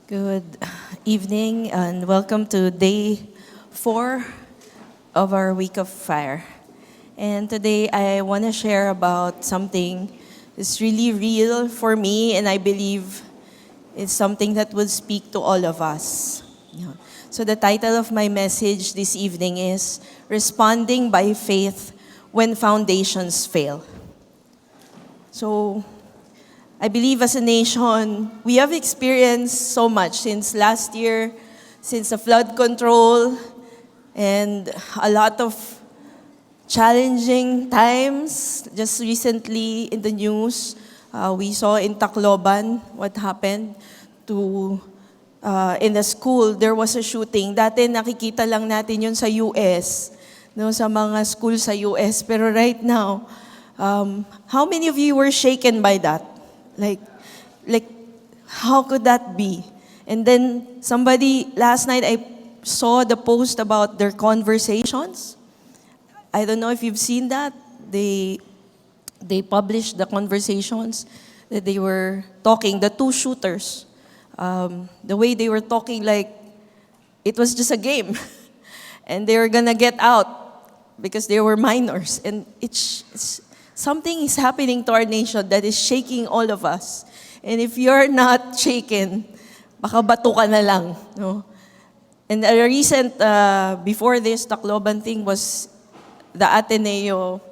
Good evening and welcome to day 4 of our week of fire. And today I want to share about something that's really real for me, and I believe it's something that will speak to all of us. Yeah. So the title of my message this evening is Responding by Faith When Foundations Fail. So I believe as a nation, we have experienced so much since last year, since the flood control, and a lot of challenging times. Just recently in the news, we saw in Tacloban what happened to in the school. There was a shooting. Dati nakikita lang natin yun sa US, no, sa mga school sa US. Pero right now, how many of you were shaken by that? Like, how could that be? And then last night I saw the post about their conversations. I don't know if you've seen that. They published the conversations that they were talking, the two shooters. The way they were talking, like it was just a game. And they were gonna get out because they were minors. And it's something is happening to our nation that is shaking all of us. And if you're not shaken, baka bato ka na lang. No? And a recent, before this Tacloban thing was the Ateneo,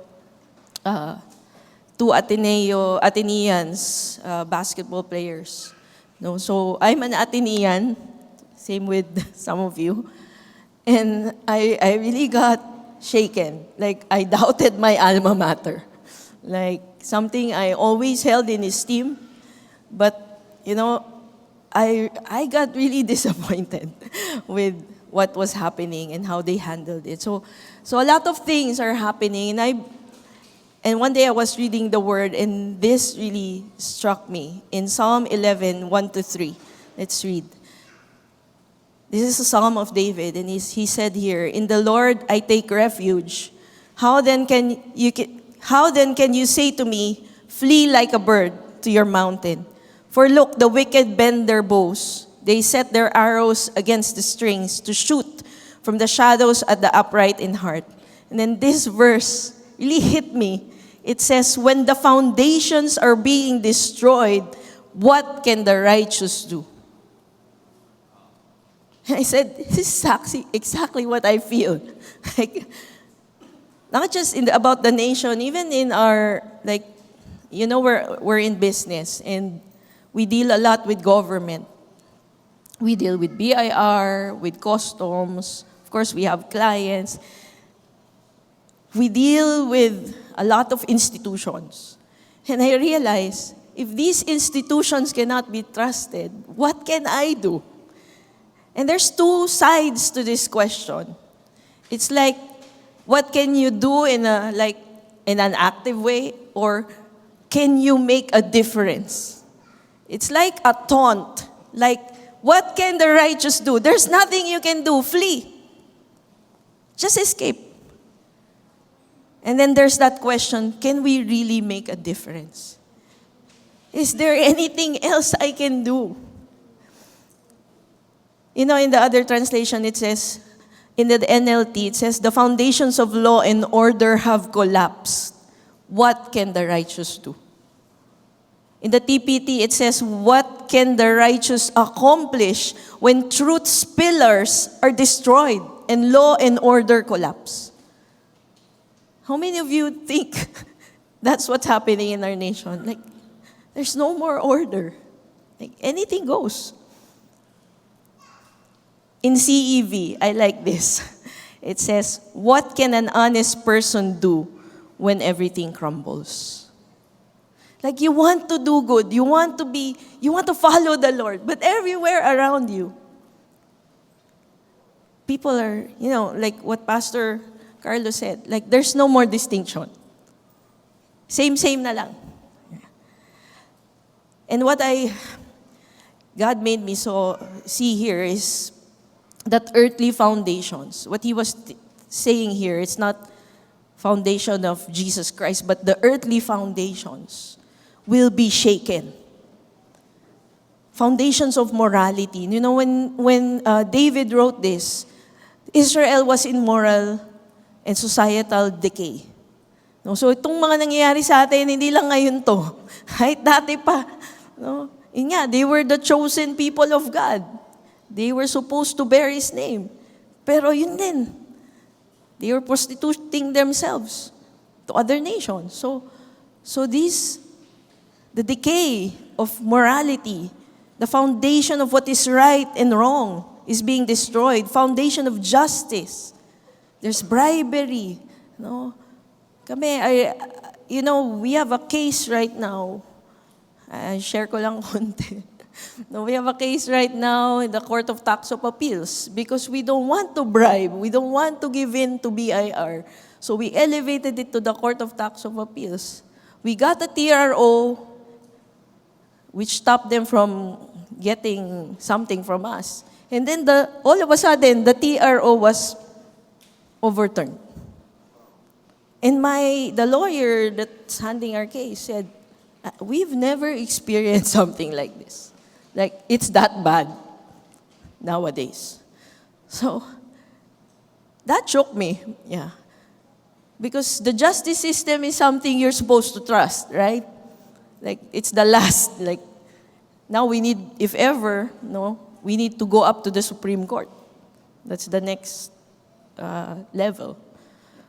two Ateneans, basketball players. No? So I'm an Atenean, same with some of you. And I really got shaken. Like I doubted my alma mater. Like something I always held in esteem, but I got really disappointed with what was happening and how they handled it. So a lot of things are happening, and one day I was reading the word, and this really struck me in Psalm 11, 1-3. Let's read. This is a Psalm of David, and he said here, "In the Lord I take refuge. How then can you say to me, flee like a bird to your mountain? For look, the wicked bend their bows. They set their arrows against the strings to shoot from the shadows at the upright in heart." And then this verse really hit me. It says, when the foundations are being destroyed, what can the righteous do? And I said, this is exactly what I feel. Like, not just about the nation, even in our, we're in business and we deal a lot with government. We deal with BIR, with customs. Of course, we have clients. We deal with a lot of institutions. And I realize, if these institutions cannot be trusted, what can I do? And there's two sides to this question. It's like, what can you do in an active way, or can you make a difference? It's like a taunt. Like, what can the righteous do? There's nothing you can do. Flee. Just escape. And then there's that question, can we really make a difference? Is there anything else I can do? In the other translation, it says, in the NLT, it says, the foundations of law and order have collapsed. What can the righteous do? In the TPT, it says, what can the righteous accomplish when truth's pillars are destroyed and law and order collapse? How many of you think that's what's happening in our nation? Like, there's no more order. Like, anything goes. In CEV, I like this. It says, what can an honest person do when everything crumbles? Like, you want to do good, you want to follow the Lord, but everywhere around you, people are, like what Pastor Carlos said, like there's no more distinction. Same na lang. And what God made me see here is that earthly foundations, what he was saying here, it's not foundation of Jesus Christ, but the earthly foundations will be shaken. foundations of morality. You know, when David wrote this, Israel was in moral and societal decay. No, so itong mga nangyayari sa atin, hindi lang ngayon to. Kahit dati pa. No? Yun nga, they were the chosen people of God. They were supposed to bear His name. Pero yun din. They were prostituting themselves to other nations. So the decay of morality, the foundation of what is right and wrong is being destroyed. Foundation of justice. There's bribery. No? We have a case right now. Share ko lang konti. No, we have a case right now in the Court of Tax of Appeals because we don't want to bribe. We don't want to give in to BIR. So we elevated it to the Court of Tax of Appeals. We got a TRO which stopped them from getting something from us. And then all of a sudden, the TRO was overturned. And the lawyer that's handling our case said, we've never experienced something like this. Like, it's that bad nowadays. So, that shook me, yeah. Because the justice system is something you're supposed to trust, right? Like, it's the last, like, now we need, if ever, we need to go up to the Supreme Court. That's the next level.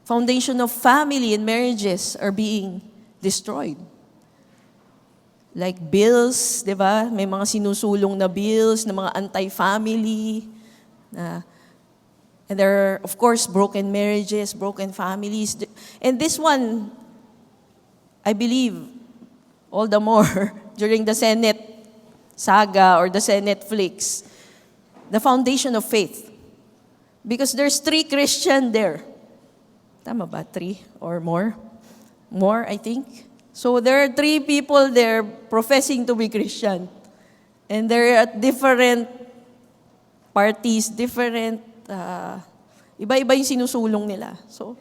Foundation of family and marriages are being destroyed. Like bills, di ba? May mga sinusulong na bills, na mga anti-family. And there are, of course, broken marriages, broken families. And this one, I believe, all the more during the Senate saga or the Senate flicks, the foundation of faith. Because there's 3 Christian there. Tama ba? 3 or more? More, I think. So there are 3 people there professing to be Christian. And they're at different parties, different, iba-iba yung sinusulong nila. So,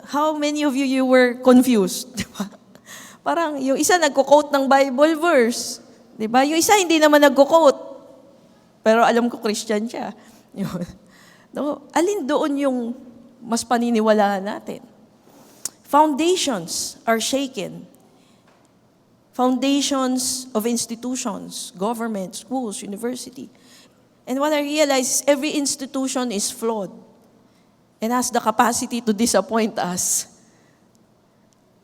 how many of you were confused? Diba? Parang yung isa nagko-quote ng Bible verse. Diba? Yung isa hindi naman nagko-quote. Pero alam ko Christian siya. Alin doon yung mas paniniwalaan natin? Foundations are shaken. Foundations of institutions, government, schools, university. And what I realize is every institution is flawed and has the capacity to disappoint us.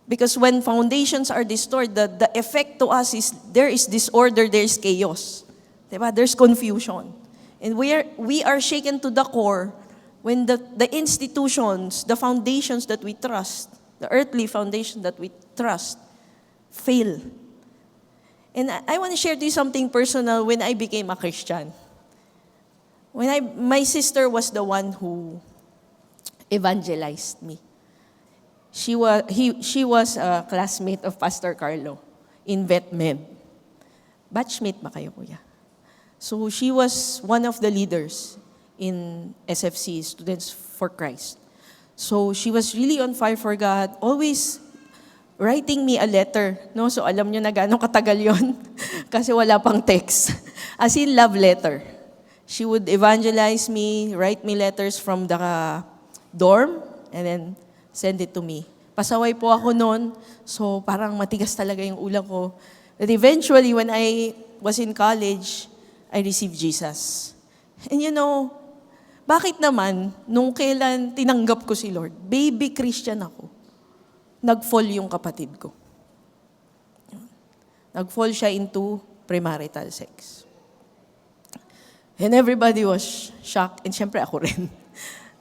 Because when foundations are destroyed, the effect to us is there is disorder, there is chaos. Diba? There's confusion. And we are shaken to the core when the institutions, the foundations that we trust, the earthly foundation that we trust, fail. And I want to share to you something personal when I became a Christian. My sister was the one who evangelized me. She was a classmate of Pastor Carlo in VetMed. Batchmate ba kayo, kuya? So she was one of the leaders in SFC, Students for Christ. So she was really on fire for God, always writing me a letter. No? So alam nyo na gano'ng katagal yon kasi wala pang text. As in love letter. She would evangelize me, write me letters from the dorm, and then send it to me. Pasaway po ako noon, so parang matigas talaga yung ulo ko. But eventually, when I was in college, I received Jesus. And bakit naman, nung kailan tinanggap ko si Lord, baby Christian ako, nag-fall yung kapatid ko. Nag-fall siya into premarital sex. And everybody was shocked, and syempre ako rin.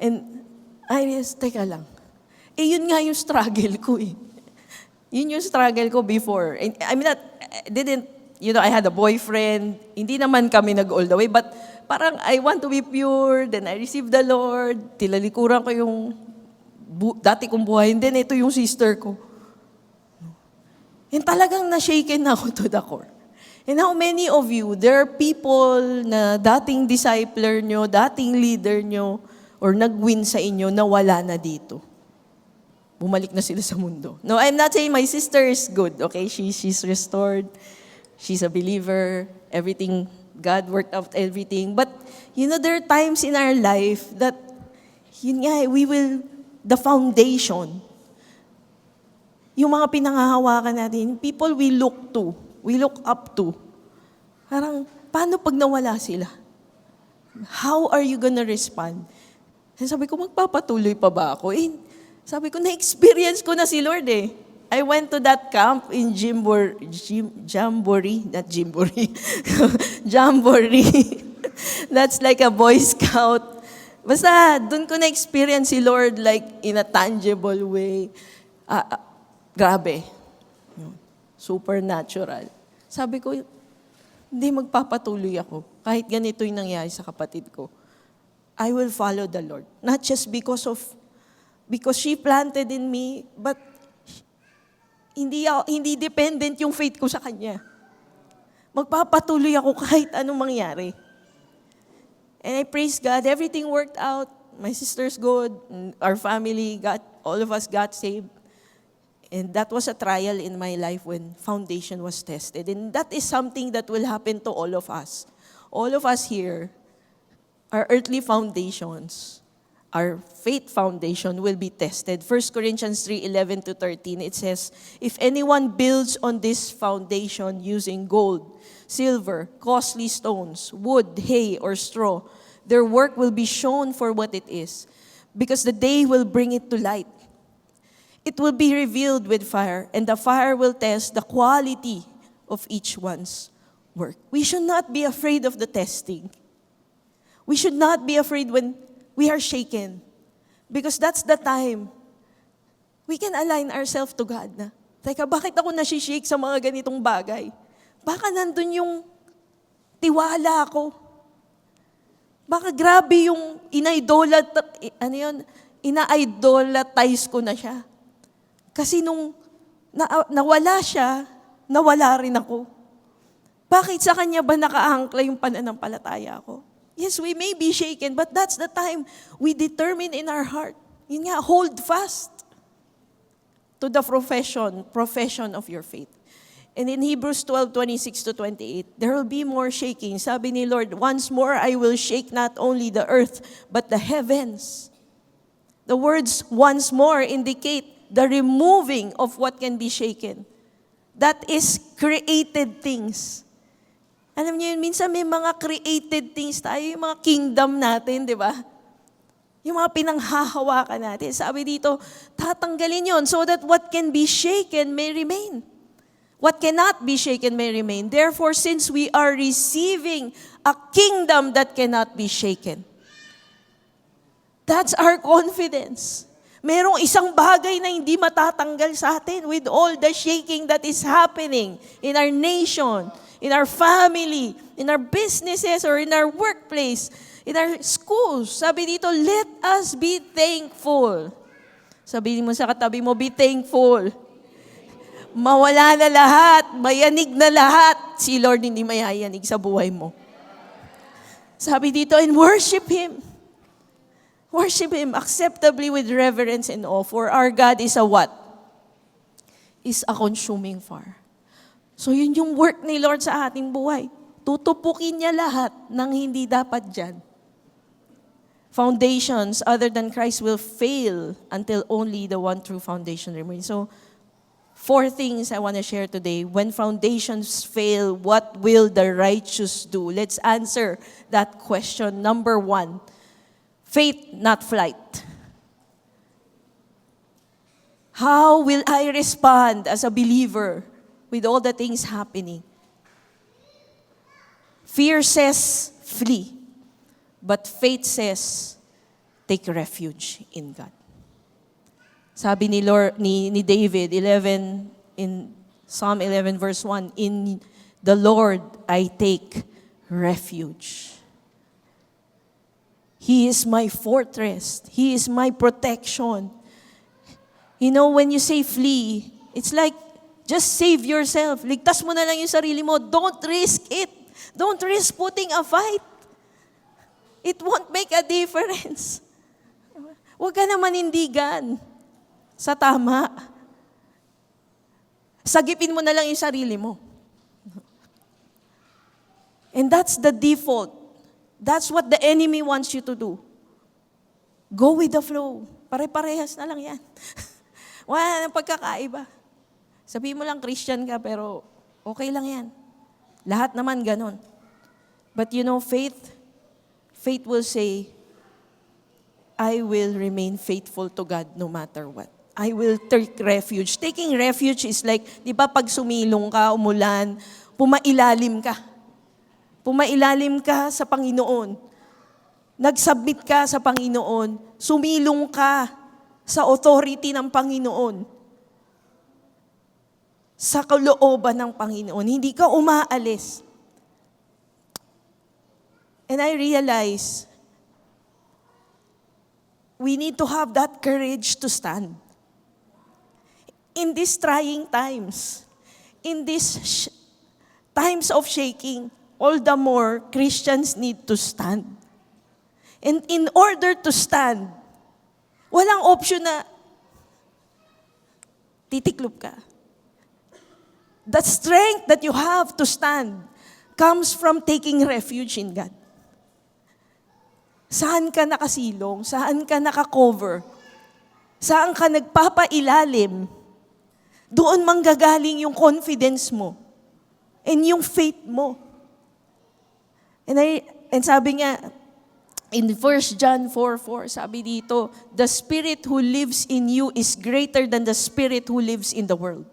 And teka lang. Yun nga yung struggle ko eh. Yun yung struggle ko before. And, I had a boyfriend, hindi naman kami nag-all the way, but parang I want to be pure, then I received the Lord, tilalikuran ko yung dati kong buhay, and then ito yung sister ko. And talagang na-shaken ako to the core. And how many of you, there are people na dating discipler nyo, dating leader nyo, or nag-win sa inyo na wala na dito? Bumalik na sila sa mundo. No, I'm not saying my sister is good, okay? She's restored. She's a believer. everything, God worked out everything. But, there are times in our life that, the foundation, yung mga pinangahawakan natin, people we look up to. Parang, paano pag nawala sila? How are you gonna respond? Sabi ko, magpapatuloy pa ba ako? Sabi ko, na-experience ko na si Lord eh. I went to that camp in Jamboree. That's like a Boy Scout. Basta, dun ko na-experience si Lord like in a tangible way. Grabe. Supernatural. Sabi ko, hindi magpapatuloy ako. Kahit ganito yung nangyari sa kapatid ko. I will follow the Lord. Not just because she planted in me, but hindi dependent yung faith ko sa Kanya. Magpapatuloy ako kahit anong mangyari. And I praise God, everything worked out. My sister's good, our family, all of us got saved. And that was a trial in my life when foundation was tested. And that is something that will happen to all of us. All of us here, our earthly foundations, our faith foundation will be tested. 1 Corinthians 3:11-13, it says, if anyone builds on this foundation using gold, silver, costly stones, wood, hay, or straw, their work will be shown for what it is, because the day will bring it to light. It will be revealed with fire, and the fire will test the quality of each one's work. We should not be afraid of the testing. We should not be afraid when we are shaken. Because that's the time we can align ourselves to God na, teka, bakit ako nasishake sa mga ganitong bagay? Baka nandun yung tiwala ko. Baka grabe yung ina-idolatize ko na siya. Kasi nung nawala siya, nawala rin ako. Bakit sa Kanya ba nakaangkla yung pananampalataya ko? Yes, we may be shaken, but that's the time we determine in our heart. Yun nga, hold fast to the profession of your faith. And in Hebrews 12:26-28, there will be more shaking. Sabi ni Lord, once more I will shake not only the earth, but the heavens. The words once more indicate the removing of what can be shaken. That is created things. Alam niyo yun, minsan may mga created things tayo, yung mga kingdom natin, di ba? Yung mga pinanghahawakan natin. Sabi dito, tatanggalin yon so that what can be shaken may remain. What cannot be shaken may remain. Therefore, since we are receiving a kingdom that cannot be shaken, that's our confidence. Merong isang bagay na hindi matatanggal sa atin with all the shaking that is happening in our nation, in our family, in our businesses, or in our workplace, in our schools. Sabi dito, let us be thankful. Sabihin mo sa katabi mo, be thankful. Mawala na lahat, mayanig na lahat. Si Lord hindi mayayanig sa buhay mo. Sabi dito, and worship Him. Worship Him acceptably with reverence and awe, for our God is a what? Is a consuming fire. So yun yung work ni Lord sa ating buhay. Tutupukin niya lahat ng hindi dapat dyan. Foundations other than Christ will fail until only the one true foundation remains. So, 4 things I want to share today. When foundations fail, what will the righteous do? Let's answer that question. Number 1, faith, not flight. How will I respond as a believer with all the things happening? Fear says, flee. But faith says, take refuge in God. Sabi ni David, in Psalm 11 verse 1, in the Lord I take refuge. He is my fortress. He is my protection. You know, when you say flee, it's like, just save yourself. Ligtas mo na lang yung sarili mo. Don't risk it. Don't risk putting a fight. It won't make a difference. Huwag ka na manindigan sa tama. Sagipin mo na lang yung sarili mo. And that's the default. That's what the enemy wants you to do. Go with the flow. Pare-parehas na lang yan. Wala nang pagkakaiba. Sabihin mo lang Christian ka, pero okay lang yan. Lahat naman ganon. But faith will say, I will remain faithful to God no matter what. I will take refuge. Taking refuge is like, di ba pag sumilong ka, umulan, pumailalim ka. Pumailalim ka sa Panginoon. Nagsubmit ka sa Panginoon. Sumilong ka sa authority ng Panginoon. Sa kalooban ng Panginoon. Hindi ka umaalis. And I realize, we need to have that courage to stand. In these trying times, in these times of shaking, all the more Christians need to stand. And in order to stand, walang option na titiklop ka. The strength that you have to stand comes from taking refuge in God. Saan ka nakasilong? Saan ka nakakover? Saan ka nagpapailalim? Doon manggagaling yung confidence mo and yung faith mo. And sabi nga, in 1 John 4:4, sabi dito, the spirit who lives in you is greater than the spirit who lives in the world.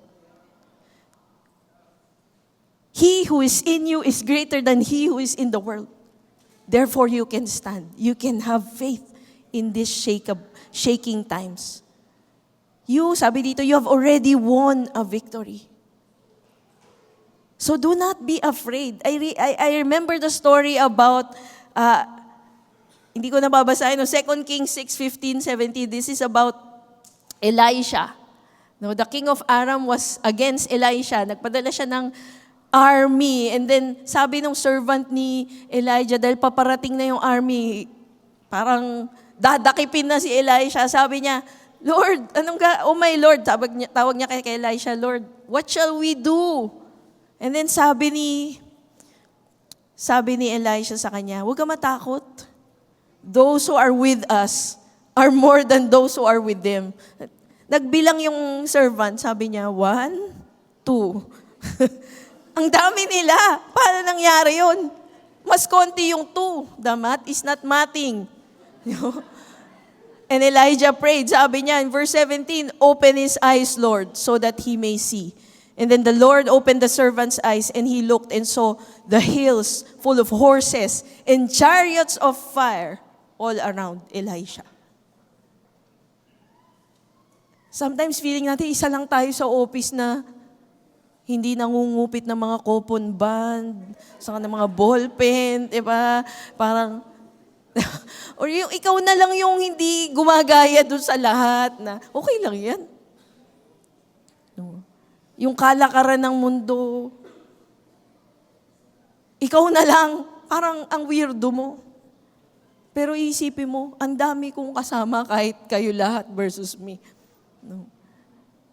He who is in you is greater than he who is in the world. Therefore, you can stand. You can have faith in these shaking times. Sabi dito, you have already won a victory. So do not be afraid. I remember the story about, hindi ko nababasahin, 2 Kings 6:15, 17. This is about Elisha. No, the king of Aram was against Elisha. Nagpadala siya ng army. And then, sabi ng servant ni Elijah, dahil paparating na yung army, parang dadakipin na si Elisha. Sabi niya, Lord, oh my Lord, tawag niya kay Elisha, Lord, what shall we do? And then sabi ni Elisha sa kanya, huwag ka matakot. Those who are with us are more than those who are with them. Nagbilang yung servant, sabi niya, 1, 2. Ang dami nila. Paano nangyari yun? Mas konti yung 2. The math is not mathing. And Elijah prayed, sabi niya in verse 17, open his eyes, Lord, so that he may see. And then the Lord opened the servant's eyes, and he looked and saw the hills full of horses and chariots of fire all around Elisha. Sometimes feeling natin, isa lang tayo sa office na hindi nangungupit ng mga coupon band, saka ng mga ballpen, diba? Parang, or yung ikaw na lang yung hindi gumagaya dun sa lahat na, okay lang yan. No. Yung kalakaran ng mundo, ikaw na lang, parang ang weirdo mo. Pero isipin mo, ang dami kong kasama kahit kayo lahat versus me. No.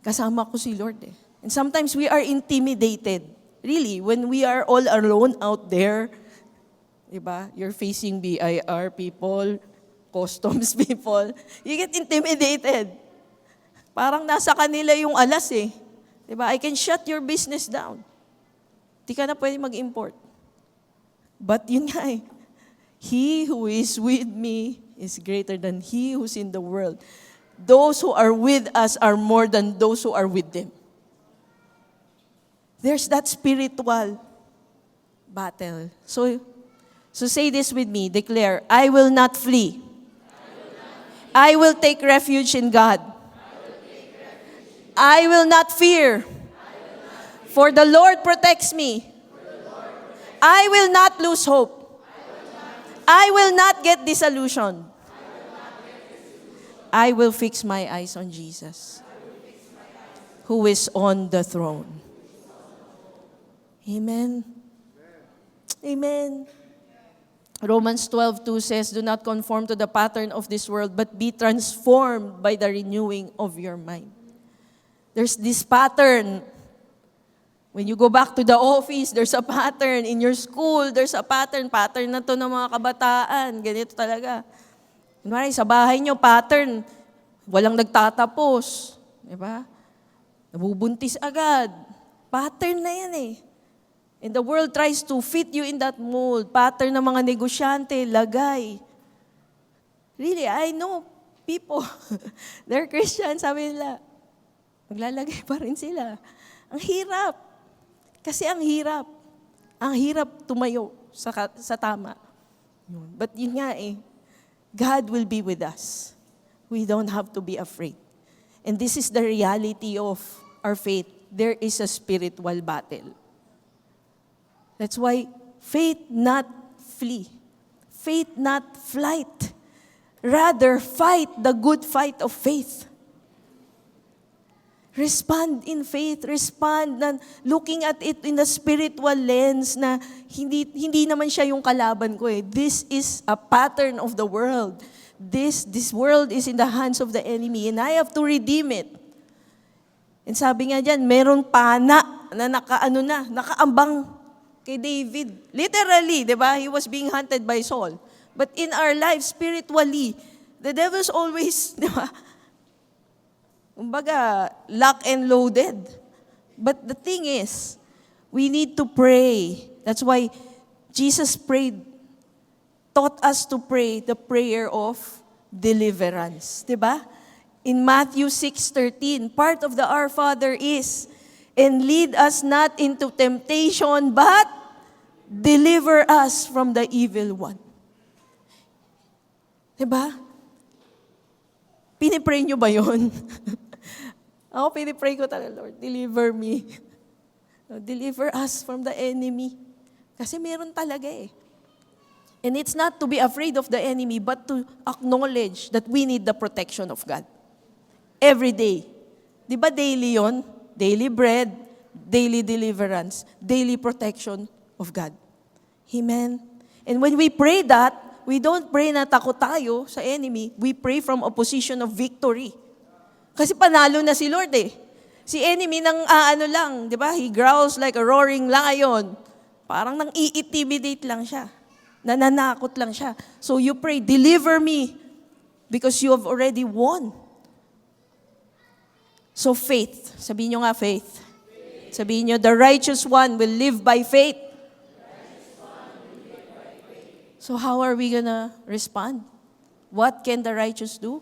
Kasama ko si Lord eh. And sometimes we are intimidated. Really, when we are all alone out there, diba? You're facing BIR people, customs people. You get intimidated. Parang nasa kanila yung alas eh. Diba? I can shut your business down. Di ka na pwede mag-import. But yun nga eh. He who is with me is greater than he who's in the world. Those who are with us are more than those who are with them. There's that spiritual battle. So say this with me. Declare, I will not flee. I will take refuge in God. I will not fear. For the Lord protects me. I will not lose hope. I will not get disillusioned. I will fix my eyes on Jesus, who is on the throne. Amen. Amen. Romans 12:2 says, do not conform to the pattern of this world, but be transformed by the renewing of your mind. There's this pattern. When you go back to the office, there's a pattern. In your school, there's a pattern. Pattern na to ng mga kabataan. Ganito talaga. Kunwari, sa bahay nyo, pattern. Walang nagtatapos. Diba? Nabubuntis agad. Pattern na yan eh. And the world tries to fit you in that mold. Pattern ng mga negosyante, lagay. Really, I know people. They're Christians, sabi nila. Maglalagay pa rin sila. Ang hirap. Kasi ang hirap. Ang hirap tumayo sa tama. But yun nga eh, God will be with us. We don't have to be afraid. And this is the reality of our faith. There is a spiritual battle. That's why faith not flee. Faith not flight. Rather, fight the good fight of faith. Respond in faith. Respond na looking at it in the spiritual lens na hindi naman siya yung kalaban ko eh. This is a pattern of the world. This world is in the hands of the enemy and I have to redeem it. And sabi nga dyan, meron pana na nakaambang kay David. Literally, di ba? He was being hunted by Saul. But in our lives, spiritually, the devil's always, di ba? Kumbaga, lock and loaded. But the thing is, we need to pray. That's why Jesus taught us to pray the prayer of deliverance. Diba? In Matthew 6:13, part of the Our Father is, and lead us not into temptation, but deliver us from the evil one. Diba? Pinipray nyo ba yun? Ako, pinipray ko talaga, Lord, deliver me. Deliver us from the enemy. Kasi meron talaga eh. And it's not to be afraid of the enemy, but to acknowledge that we need the protection of God. Every day. Di ba daily yon? Daily bread, daily deliverance, daily protection of God. Amen? And when we pray that, we don't pray na takot tayo sa enemy, we pray from a position of victory. Kasi panalo na si Lord eh. Si enemy nang lang, di ba? He growls like a roaring lion. Parang nang i-intimidate lang siya. Nananakot lang siya. So you pray, deliver me because you have already won. So faith. Sabihin nyo nga faith. Sabihin nyo, the righteous one will live by faith. So how are we gonna respond? What can the righteous do?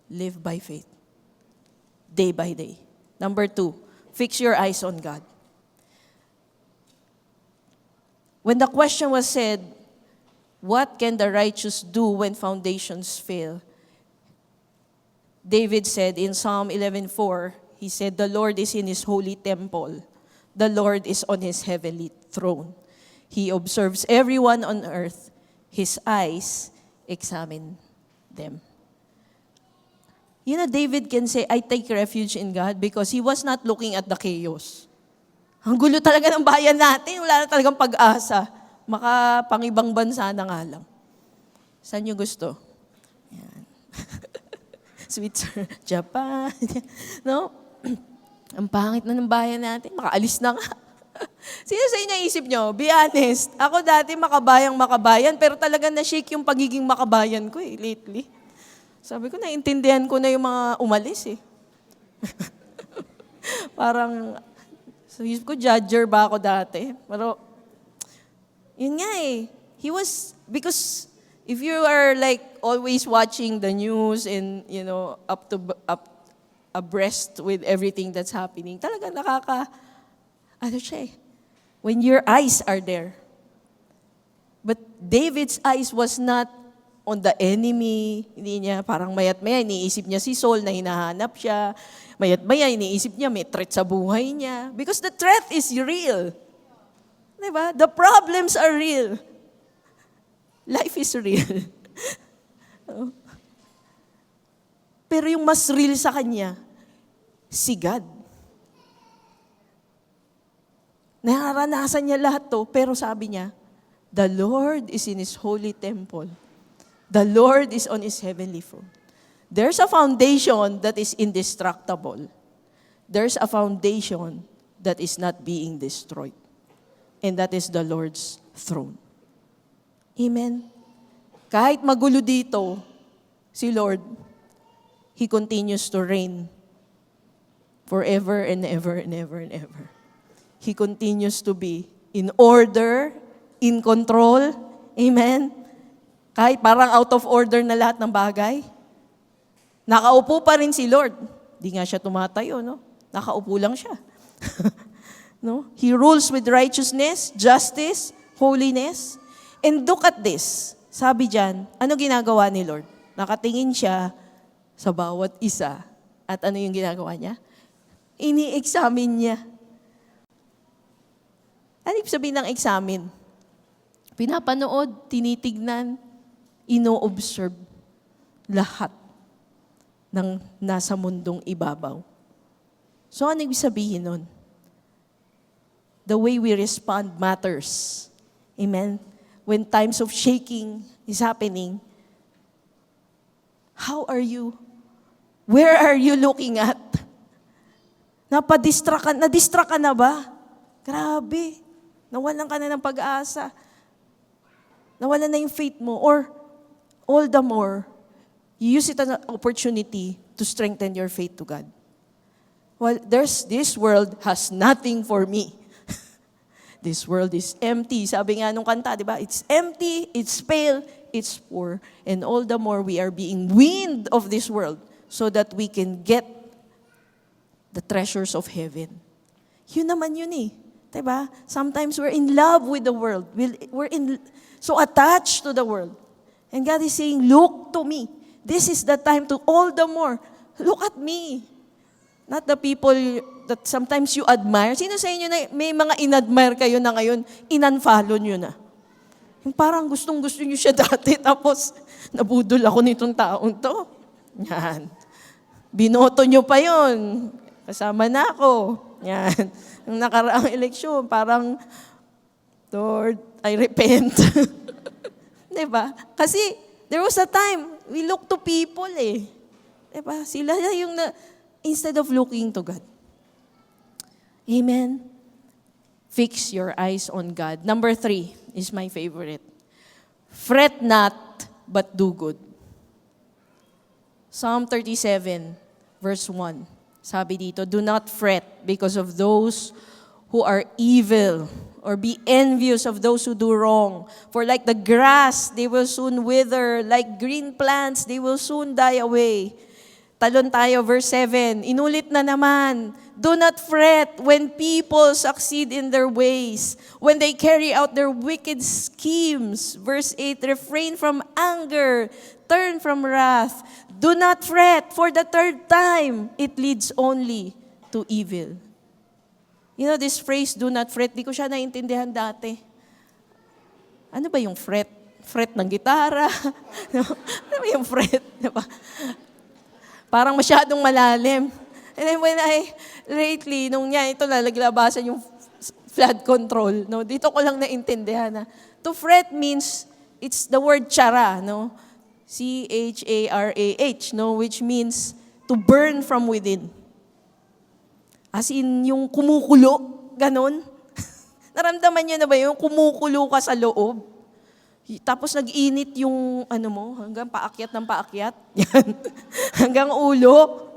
Live by faith. Day by day. Number 2, fix your eyes on God. When the question was said, what can the righteous do when foundations fail? David said in Psalm 11:4, he said, the Lord is in his holy temple. The Lord is on his heavenly throne. He observes everyone on earth. His eyes examine them. You know, David can say, I take refuge in God because he was not looking at the chaos. Ang gulo talaga ng bayan natin. Wala na talagang pag-asa. Makapangibang bansa na nga lang. Saan nyo gusto? Yan. Switzerland, Japan. No? Ang pangit na ng bayan natin. Makaalis na nga. Sino sa inyo isip nyo? Be honest. Ako dati makabayan, pero talagang na-shake yung pagiging makabayan ko lately. Sabi ko, naintindihan ko na yung mga umalis eh. Parang, so isip ko, judger ba ako dati? Pero, yun nga eh. He was, because if you are like always watching the news and, you know, up abreast with everything that's happening, talaga siya eh. When your eyes are there. But David's eyes was not on the enemy. Hindi niya, parang mayat-maya, iniisip niya si Saul na hinahanap siya. Mayat-maya, iniisip niya may threat sa buhay niya. Because the threat is real. Diba? The problems are real. Life is real. Pero yung mas real sa kanya, si God. Naranasan niya lahat to, pero sabi niya, the Lord is in His holy temple. The Lord is on His heavenly throne. There's a foundation that is indestructible. There's a foundation that is not being destroyed. And that is the Lord's throne. Amen? Kahit magulo dito, si Lord, He continues to reign forever and ever and ever and ever. He continues to be in order, in control. Amen? Kahit parang out of order na lahat ng bagay. Nakaupo pa rin si Lord. Di nga siya tumatayo, no? Nakaupo lang siya. No? He rules with righteousness, justice, holiness. And look at this. Sabi diyan, ano ginagawa ni Lord? Nakatingin siya sa bawat isa. At ano yung ginagawa niya? Ini-examine niya. Ano ibig sabihin ng examine? Pinapanood, tinitignan, ino-observe lahat ng nasa mundong ibabaw. So, ano ibig sabihin nun? The way we respond matters. Amen? When times of shaking is happening, how are you? Where are you looking at? Na-distract ka na ba? Grabe. Nawalan ka na ng pag-asa. Nawalan na yung faith mo. Or, all the more, you use it as an opportunity to strengthen your faith to God. Well, this world has nothing for me. This world is empty. Sabi nga nung kanta, di ba? It's empty, it's pale, it's poor. And all the more we are being weaned of this world so that we can get the treasures of heaven. Yun naman yun eh. Diba? Sometimes we're in love with the world. We're so attached to the world. And God is saying, look to me. This is the time to all the more. Look at me. Not the people that sometimes you admire. Sino sa inyo na may mga inadmire kayo na ngayon, in-unfollow nyo na? Yung parang gustong-gusto nyo siya dati, tapos nabudol ako nitong taong to. Yan. Binoto nyo pa yun. Kasama na ako. Yan. Yung nakaraang eleksyon, parang, Lord, I repent. Diba? Kasi, there was a time, we look to people eh. Diba? Sila yung instead of looking to God. Amen? Fix your eyes on God. Number 3 is my favorite. Fret not, but do good. Psalm 37, verse 1. Sabi dito, do not fret because of those who are evil, or be envious of those who do wrong. For like the grass, they will soon wither. Like green plants, they will soon die away. Talon tayo, verse 7. Inulit na naman. Do not fret when people succeed in their ways, when they carry out their wicked schemes. Verse 8, refrain from anger, turn from wrath. Do not fret, for the third time, it leads only to evil. You know this phrase, do not fret, di ko siya naintindihan dati. Ano ba yung fret? Fret ng gitara? Ano ba yung fret? Diba? Parang masyadong malalim. And then when lately, nung ito lalaglabasan yung flood control, no? Dito ko lang naintindihan na, to fret means, it's the word chara, no? C-H-A-R-A-H, no? Which means to burn from within. As in, yung kumukulo, ganon. Naramdaman niyo na ba yung kumukulo ka sa loob? Tapos nag-init yung hanggang paakyat ng paakyat. Yan. Hanggang ulo.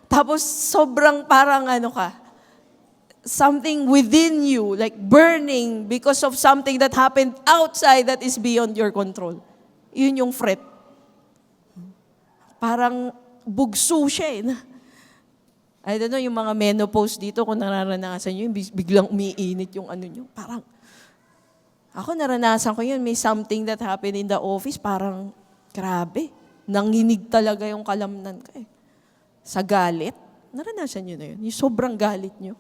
Tapos sobrang parang something within you, like burning because of something that happened outside that is beyond your control. Yun yung fret. Parang bugso siya eh. I don't know, yung mga menopause dito, kung nararanasan nyo, biglang umiinit yung nyo. Parang, ako naranasan ko yun, may something that happened in the office, parang, grabe, nanginig talaga yung kalamnan ko eh. Sa galit, naranasan nyo na yun, yung sobrang galit nyo.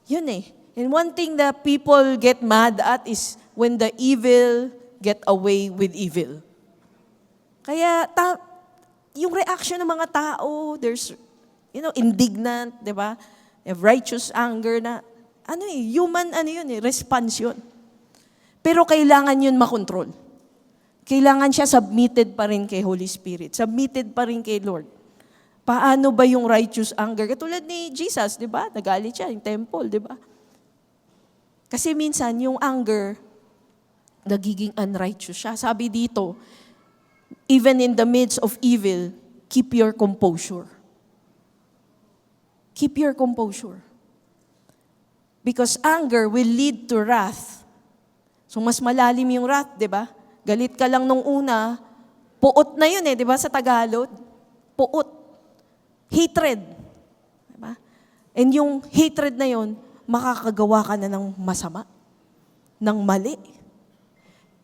Yun eh. And one thing that people get mad at is when the evil get away with evil. Kaya, yung reaction ng mga tao, there's, indignant, di ba? Righteous anger na, human, response yun. Pero kailangan yun makontrol. Kailangan siya submitted pa rin kay Holy Spirit. Submitted pa rin kay Lord. Paano ba yung righteous anger? Katulad ni Jesus, di ba? Nagalit siya, yung temple, di ba? Kasi minsan, yung anger, nagiging unrighteous siya. Sabi dito, even in the midst of evil, keep your composure. Keep your composure. Because anger will lead to wrath. So mas malalim yung wrath, di ba? Galit ka lang nung una, puot na yun di ba sa Tagalog? Puot. Hatred. Di ba? And yung hatred na yun, makakagawa ka na ng masama, ng mali.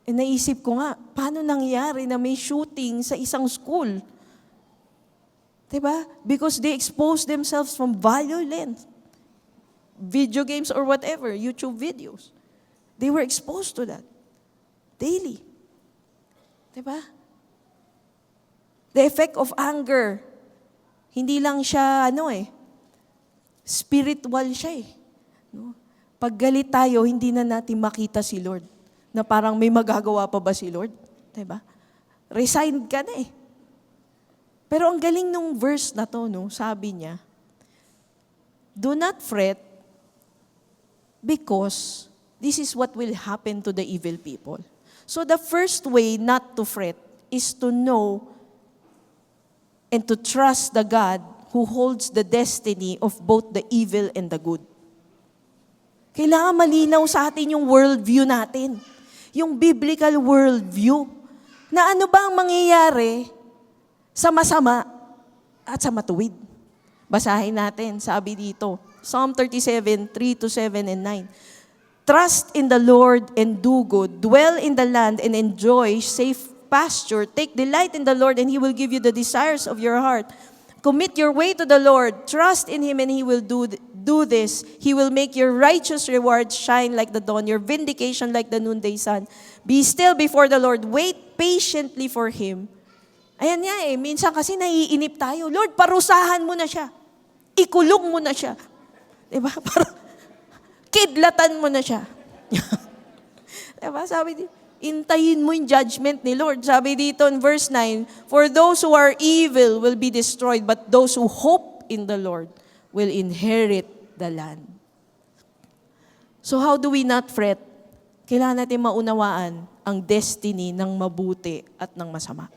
E naisip ko nga, paano nangyari na may shooting sa isang school? Diba? Because they expose themselves from violence. Video games or whatever, YouTube videos. They were exposed to that. Daily. Diba? The effect of anger, hindi lang siya, spiritual siya No? Pag galit tayo, hindi na natin makita si Lord. Na parang may magagawa pa ba si Lord? Diba? Resigned ka na Pero ang galing nung verse na to, sabi niya, do not fret because this is what will happen to the evil people. So the first way not to fret is to know and to trust the God who holds the destiny of both the evil and the good. Kailangan malinaw sa atin yung worldview natin. Yung biblical worldview. Na ano ba ang mangyayari sa masama at sa matuwid. Basahin natin, sabi dito, Psalm 37, 3-7 and 9. Trust in the Lord and do good. Dwell in the land and enjoy safe pasture. Take delight in the Lord and He will give you the desires of your heart. Commit your way to the Lord. Trust in Him and He will do this. He will make your righteous reward shine like the dawn, your vindication like the noonday sun. Be still before the Lord. Wait patiently for Him. Ayan nga minsan kasi naiinip tayo. Lord, parusahan mo na siya. Ikulong mo na siya. Diba? Kidlatan mo na siya. Diba? Sabi dito, intayin mo yung judgment ni Lord. Sabi dito in verse 9, for those who are evil will be destroyed, but those who hope in the Lord will inherit the land. So how do we not fret? Kailangan natin maunawaan ang destiny ng mabuti at ng masama.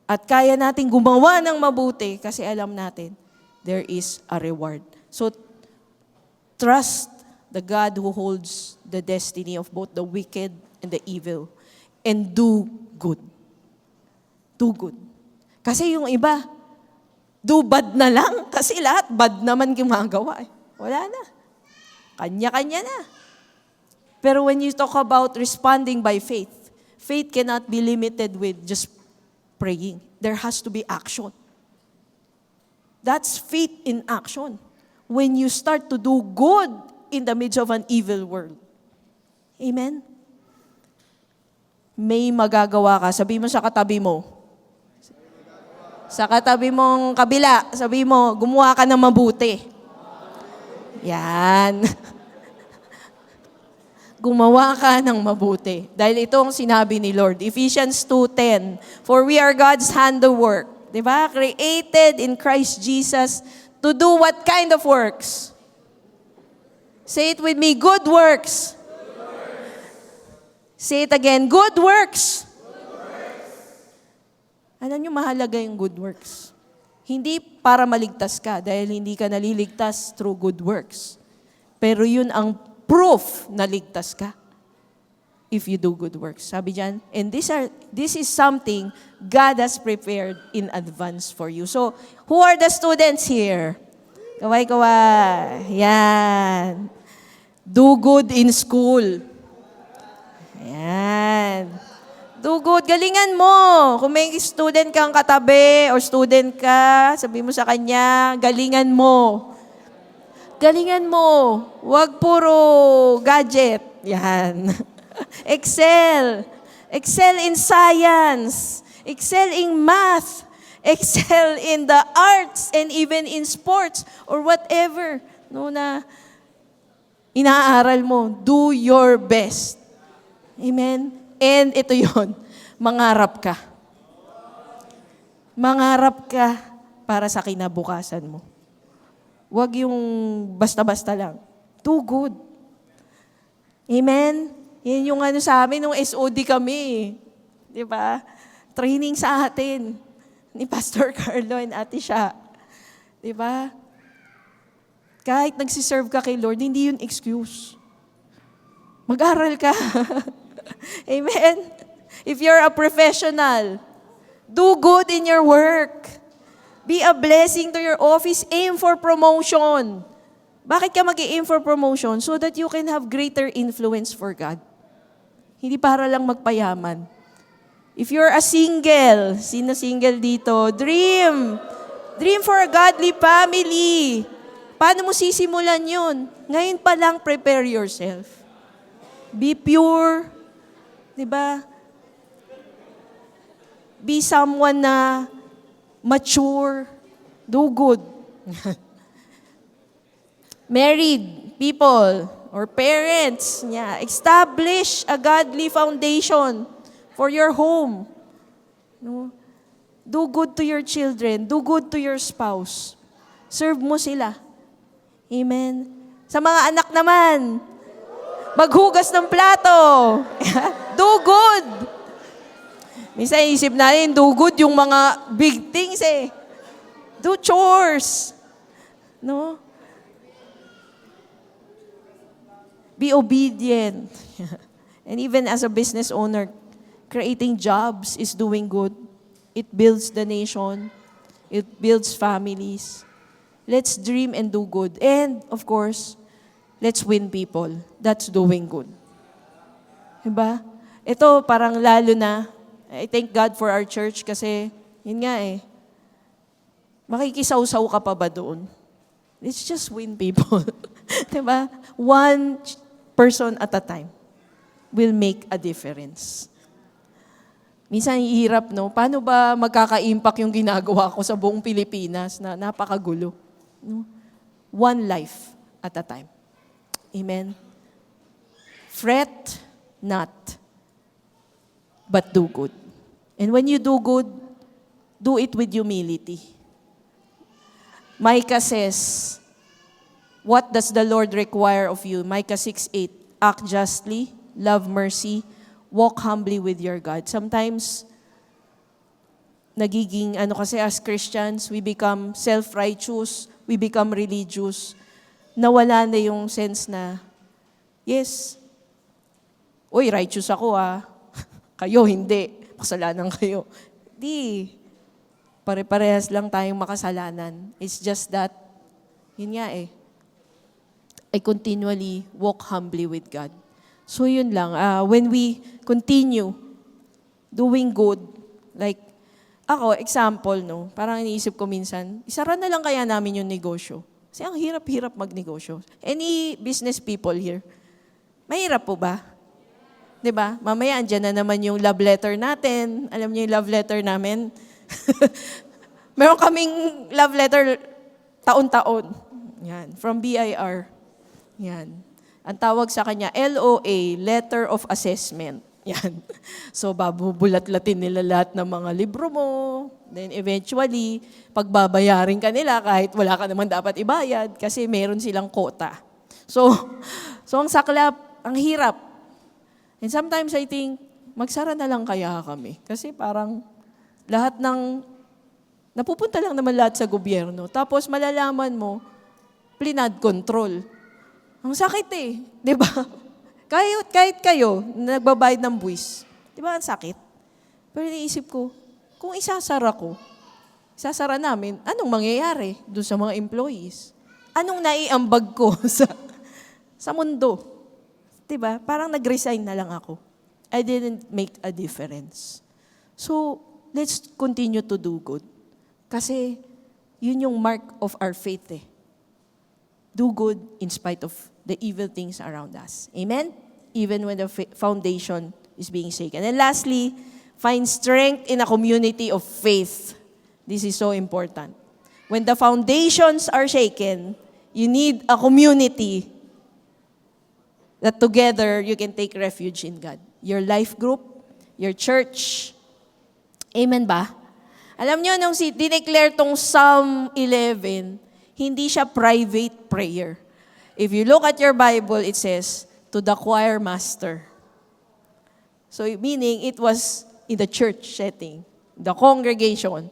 At kaya natin gumawa ng mabuti kasi alam natin, there is a reward. So, trust the God who holds the destiny of both the wicked and the evil. And do good. Do good. Kasi yung iba, do bad na lang. Kasi lahat bad naman gumagawa. Wala na. Kanya-kanya na. Pero when you talk about responding by faith, faith cannot be limited with just praying. There has to be action. That's faith in action. When you start to do good in the midst of an evil world. Amen? May magagawa ka. Sabi mo sa katabi mo. Sa katabi mong kabila, sabi mo, gumawa ka ng mabuti. Yan. Gumawa ka ng mabuti. Dahil ito ang sinabi ni Lord. Ephesians 2:10, for we are God's handiwork. Diba? Created in Christ Jesus to do what kind of works? Say it with me, good works. Good works. Say it again, good works. Good works. Alam niyo, mahalaga yung good works. Hindi para maligtas ka, dahil hindi ka naliligtas through good works. Pero yun ang proof na ligtas ka if you do good works. Sabi diyan, and this is something God has prepared in advance for you. So, who are the students here? Kaway-kaway. Yan. Do good in school. Yan. Do good. Galingan mo. Kung may student kang katabi or student ka, sabi mo sa kanya, galingan mo. Galingan mo. Huwag puro gadget. Yan. Excel. Excel in science. Excel in math. Excel in the arts and even in sports or whatever. No, na inaaral mo. Do your best. Amen? And ito yon, mangarap ka. Mangarap ka. para sa kinabukasan mo. Huwag yung basta-basta lang. Do good. Amen? Yan yung sa amin, nung SOD kami. Di ba? Training sa atin ni Pastor Carlo and Ate Sha. Di ba? Kahit nagsiserve ka kay Lord, hindi yun excuse. Mag-aral ka. Amen? If you're a professional, do good in your work. Be a blessing to your office. Aim for promotion. Bakit ka mag-aim for promotion? So that you can have greater influence for God. Hindi para lang magpayaman. If you're a single, sino single dito? Dream. Dream for a godly family. Paano mo sisimulan yun? Ngayon pa lang, prepare yourself. Be pure. Diba? Be someone na mature. Do good. Married people or parents, establish a godly foundation for your home. No? Do good to your children. Do good to your spouse. Serve mo sila. Amen. Sa mga anak naman, maghugas ng plato. Do good. Minsan isip natin, do good yung mga big things eh. Do chores. No? Be obedient. And even as a business owner, creating jobs is doing good. It builds the nation. It builds families. Let's dream and do good. And, of course, let's win people. That's doing good. Diba? Ito, parang lalo na, I thank God for our church kasi, yun nga makikisaw-saw ka pa ba doon? Let's just win people. Diba? One person at a time will make a difference. Minsan hirap, no? Paano ba magkaka-impact yung ginagawa ko sa buong Pilipinas na napakagulo? No? One life at a time. Amen? Fret not, but do good. And when you do good, do it with humility. Micah says, what does the Lord require of you? Micah 6:8, act justly, love mercy, walk humbly with your God. Sometimes, nagiging, kasi as Christians, we become self-righteous, we become religious. Nawala na yung sense na, yes, uy, righteous ako kayo hindi, makasalanan kayo. Di, pare-parehas lang tayong makasalanan. It's just that, yun nga I continually walk humbly with God. So yun lang, when we continue doing good, like ako, example, no, parang iniisip ko minsan, isara na lang kaya namin yung negosyo. Kasi ang hirap-hirap magnegosyo. Any business people here, mahirap po ba? 'Di ba? Mamaya andyan na naman yung love letter natin. Alam niyo yung love letter namin? Meron kaming love letter taon-taon. Yan, from BIR. Yan. Ang tawag sa kanya, LOA, Letter of Assessment. Yan. So, babubulat-latin nila lahat ng mga libro mo. Then eventually, pagbabayarin ka nila kahit wala ka naman dapat ibayad kasi meron silang quota. So ang saklap, ang hirap. And sometimes I think, magsara na lang kaya kami. Kasi parang lahat napupunta lang naman lahat sa gobyerno. Tapos malalaman mo, flood control. Ang sakit di ba? Kahit kayo, nagbabayad ng buwis, di ba ang sakit? Pero iniisip ko, kung isasara namin, anong mangyayari doon sa mga employees? Anong naiambag ko sa mundo? Di ba? Parang nag-resign na lang ako. I didn't make a difference. So, let's continue to do good. Kasi, yun yung mark of our faith Do good in spite of the evil things around us. Amen? Even when the foundation is being shaken. And lastly, find strength in a community of faith. This is so important. When the foundations are shaken, you need a community that together you can take refuge in God. Your life group, your church. Amen ba? Alam nyo, nung dineclare tong Psalm 11, hindi siya private prayer. If you look at your Bible, it says, to the choir master. So meaning, it was in the church setting, the congregation,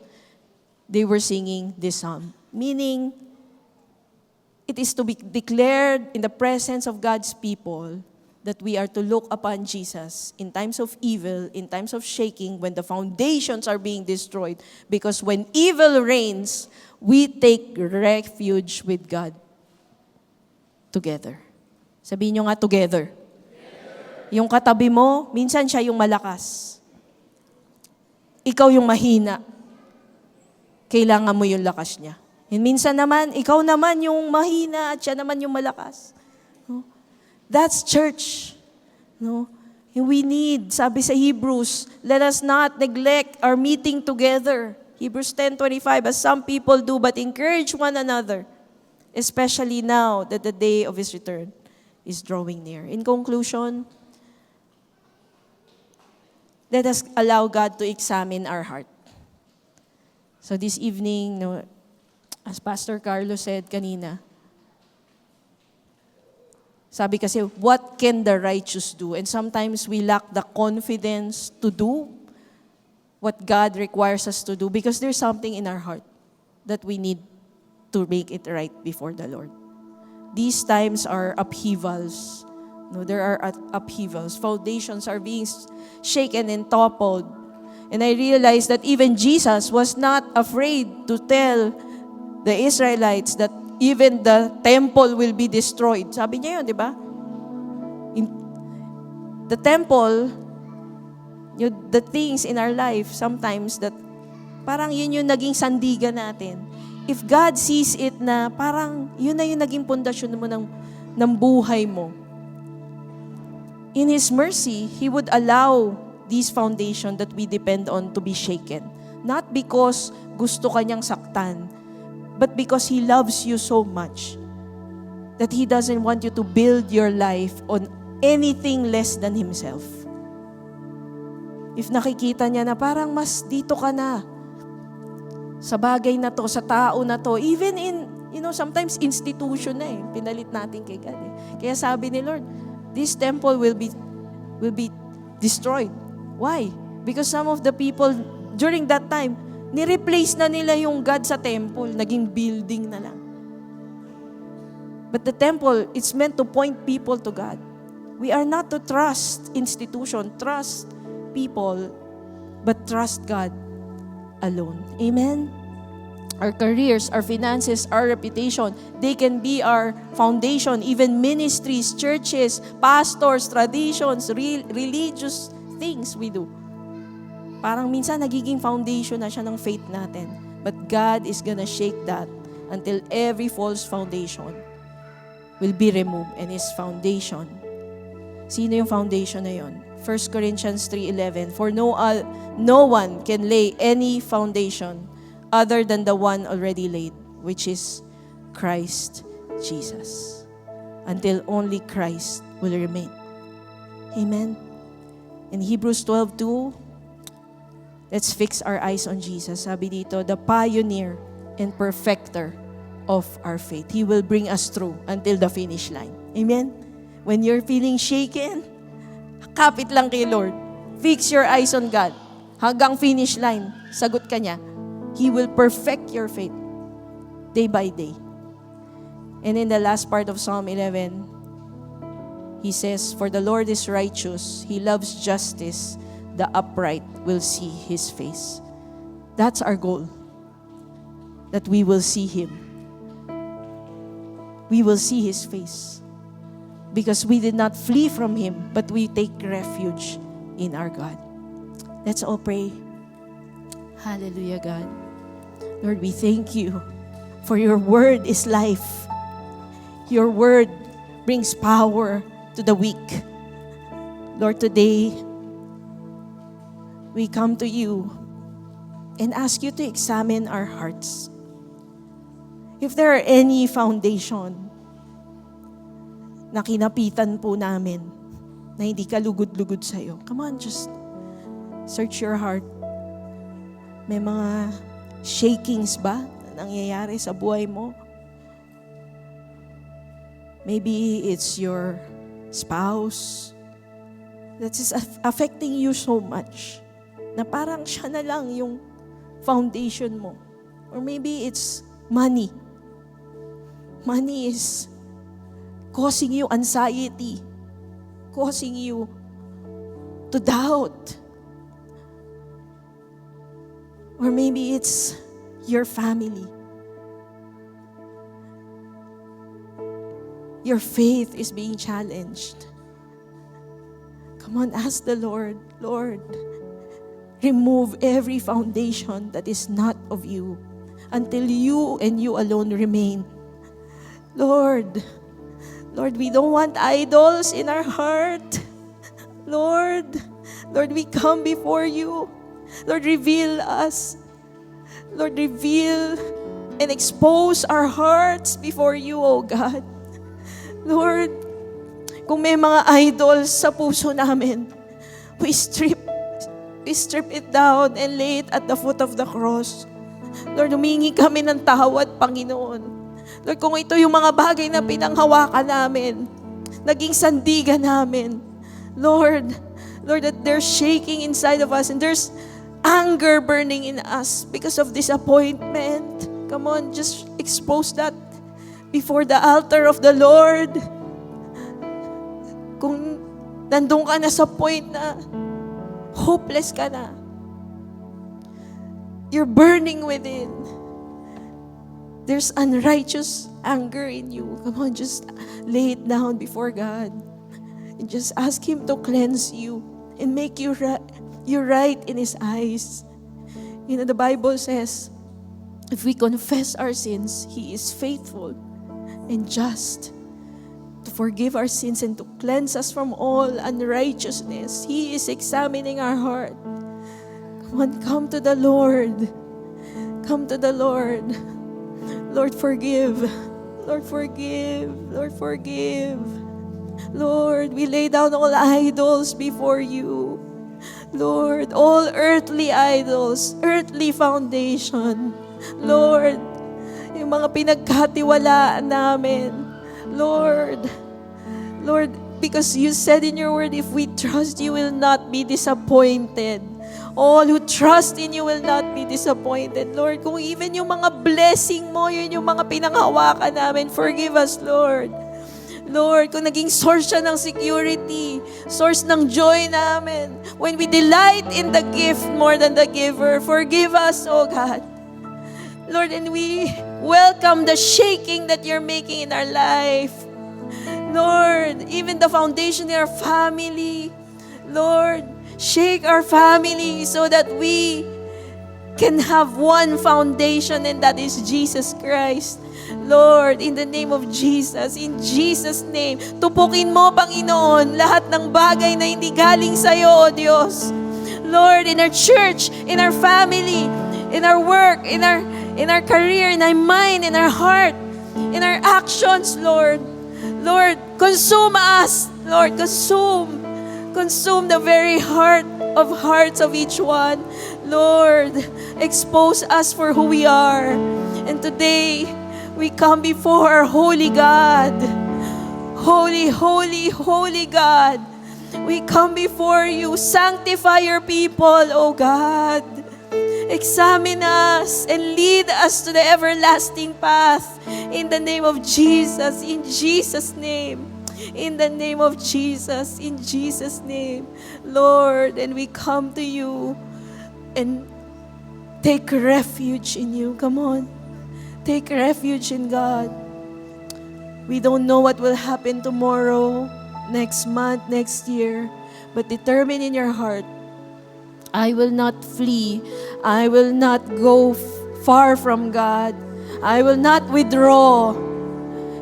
they were singing this psalm. Meaning, it is to be declared in the presence of God's people that we are to look upon Jesus in times of evil, in times of shaking, when the foundations are being destroyed. Because when evil reigns, we take refuge with God together. Sabihin nyo nga, together. Yung katabi mo, minsan siya yung malakas. Ikaw yung mahina. Kailangan mo yung lakas niya. And minsan naman, ikaw naman yung mahina at siya naman yung malakas. No? That's church. No? And we need, sabi sa Hebrews, let us not neglect our meeting together. Hebrews 10:25, as some people do, but encourage one another, especially now that the day of His return is drawing near. In conclusion, let us allow God to examine our heart. So this evening, no, as Pastor Carlos said kanina, sabi kasi, what can the righteous do? And sometimes we lack the confidence to do what God requires us to do because there's something in our heart that we need to make it right before the Lord. These times are upheavals. No, there are upheavals. Foundations are being shaken and toppled. And I realized that even Jesus was not afraid to tell the Israelites that even the temple will be destroyed. Sabi niya yun, di ba? The temple, the things in our life, sometimes that parang yun yung naging sandigan natin. If God sees it na parang yun na yung naging pundasyon mo ng buhay mo, in His mercy, He would allow this foundation that we depend on to be shaken. Not because gusto kanyang saktan, but because He loves you so much that He doesn't want you to build your life on anything less than Himself. If nakikita niya na parang mas dito ka na sa bagay na to, sa tao na to, even in, sometimes institution na pinalit natin kay God Kaya sabi ni Lord, this temple will be destroyed. Why? Because some of the people during that time, ni-replace na nila yung God sa temple, naging building na lang. But the temple, it's meant to point people to God. We are not to trust institution, trust people, but trust God alone. Amen? Our careers, our finances, our reputation, they can be our foundation, even ministries, churches, pastors, traditions, religious things we do. Parang minsan nagiging foundation na siya ng faith natin. But God is gonna shake that until every false foundation will be removed and His foundation. Sino yung foundation na yon? 1 Corinthians 3:11, for no one can lay any foundation other than the one already laid, which is Christ Jesus. Until only Christ will remain. Amen. In Hebrews 12:2, let's fix our eyes on Jesus. Sabi dito, the pioneer and perfecter of our faith. He will bring us through until the finish line. Amen? When you're feeling shaken, kapit lang kay Lord. Fix your eyes on God. Hanggang finish line, sagot ka niya. He will perfect your faith day by day. And in the last part of Psalm 11, He says, for the Lord is righteous. He loves justice. The upright will see His face. That's our goal. That we will see Him. We will see His face. Because we did not flee from Him, but we take refuge in our God. Let's all pray. Hallelujah, God. Lord, we thank You for Your word is life. Your word brings power to the weak. Lord, today, we come to You and ask You to examine our hearts. If there are any foundation na kinapitan po namin na hindi ka lugod-lugod sa'yo, come on, just search your heart. May mga shakings ba na nangyayari sa buhay mo? Maybe it's your spouse that is affecting you so much na parang siya na lang yung foundation mo. Or maybe it's money. Money is causing you anxiety, causing you to doubt. Or maybe it's your family. Your faith is being challenged. Come on, ask the Lord, Lord, remove every foundation that is not of you until you and you alone remain. Lord, we don't want idols in our heart. Lord, we come before you. Lord, reveal us. Lord, reveal and expose our hearts before you, O God. Lord, kung may mga idols sa puso namin, we strip it down and lay it at the foot of the cross. Lord, humingi kami ng tawad, Panginoon. Lord, kung ito yung mga bagay na pinanghawakan namin, naging sandigan namin, Lord, that they're shaking inside of us and there's anger burning in us because of disappointment. Come on, just expose that before the altar of the Lord. Kung nandun ka na sa point na hopeless ka na, you're burning within, there's unrighteous anger in you. Come on, just lay it down before God and just ask Him to cleanse you and make you right in His eyes. You know, the Bible says, if we confess our sins, He is faithful and just to forgive our sins and to cleanse us from all unrighteousness. He is examining our heart. Come on, come to the Lord. Come to the Lord. Lord, forgive. Lord, forgive. Lord, forgive. Lord, we lay down all idols before you. Lord, all earthly idols, earthly foundation. Lord, yung mga pinagkatiwalaan namin. Lord, because you said in your word, if we trust you, will not be disappointed. All who trust in you will not be disappointed. Lord, kung even yung mga blessing mo, yun yung mga pinanghawakan namin, forgive us, Lord. Lord, kung naging source siya ng security, source ng joy namin, when we delight in the gift more than the giver, forgive us, oh God. Lord, and we welcome the shaking that you're making in our life. Lord, even the foundation in our family, Lord, shake our family so that we can have one foundation, and that is Jesus Christ. Lord, in the name of Jesus, in Jesus' name, tupukin mo, Panginoon, lahat ng bagay na hindi galing sa'yo, O Diyos. Lord, in our church, in our family, in our work, in our career, in our mind, in our heart, in our actions, Lord. Lord, consume us. Lord, consume the very hearts of each one. Lord, expose us for who we are. And today, we come before our holy God. Holy, holy, holy God. We come before you. Sanctify your people, O God. Examine us and lead us to the everlasting path. In the name of Jesus, in Jesus' name. In the name of Jesus, in Jesus' name. Lord, and we come to you and take refuge in you. Come on. Take refuge in God. We don't know what will happen tomorrow, next month, next year, but determine in your heart, I will not flee. I will not go far from God. I will not withdraw.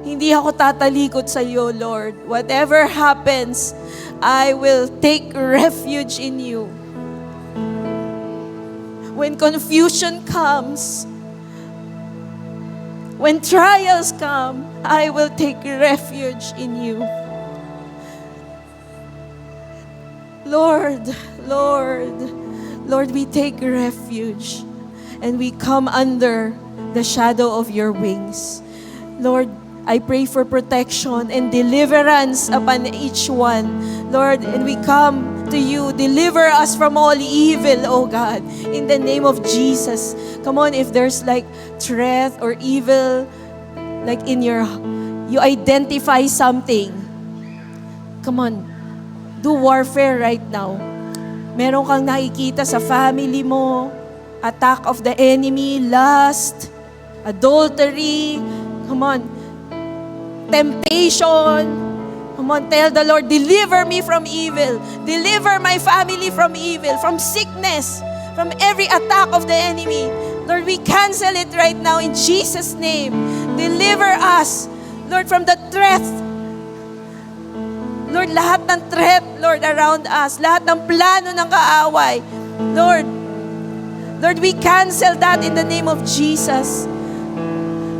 Hindi ako tatalikod sa iyo, Lord. Whatever happens, I will take refuge in you. When confusion comes, when trials come, I will take refuge in you. Lord, we take refuge. and we come under the shadow of your wings. Lord, I pray for protection and deliverance upon each one. Lord, and we come to you. Deliver us from all evil, oh God, in the name of Jesus. Come on, if there's like threat or evil, like you identify something. Come on, do warfare right now. Meron kang nakikita sa family mo, attack of the enemy, lust, adultery, come on, temptation. Come on, tell the Lord, deliver me from evil. Deliver my family from evil, from sickness, from every attack of the enemy. Lord, we cancel it right now in Jesus' name. Deliver us, Lord, from the threat. Lord, lahat ng threat, Lord, around us, lahat ng plano ng kaaway. Lord, we cancel that in the name of Jesus.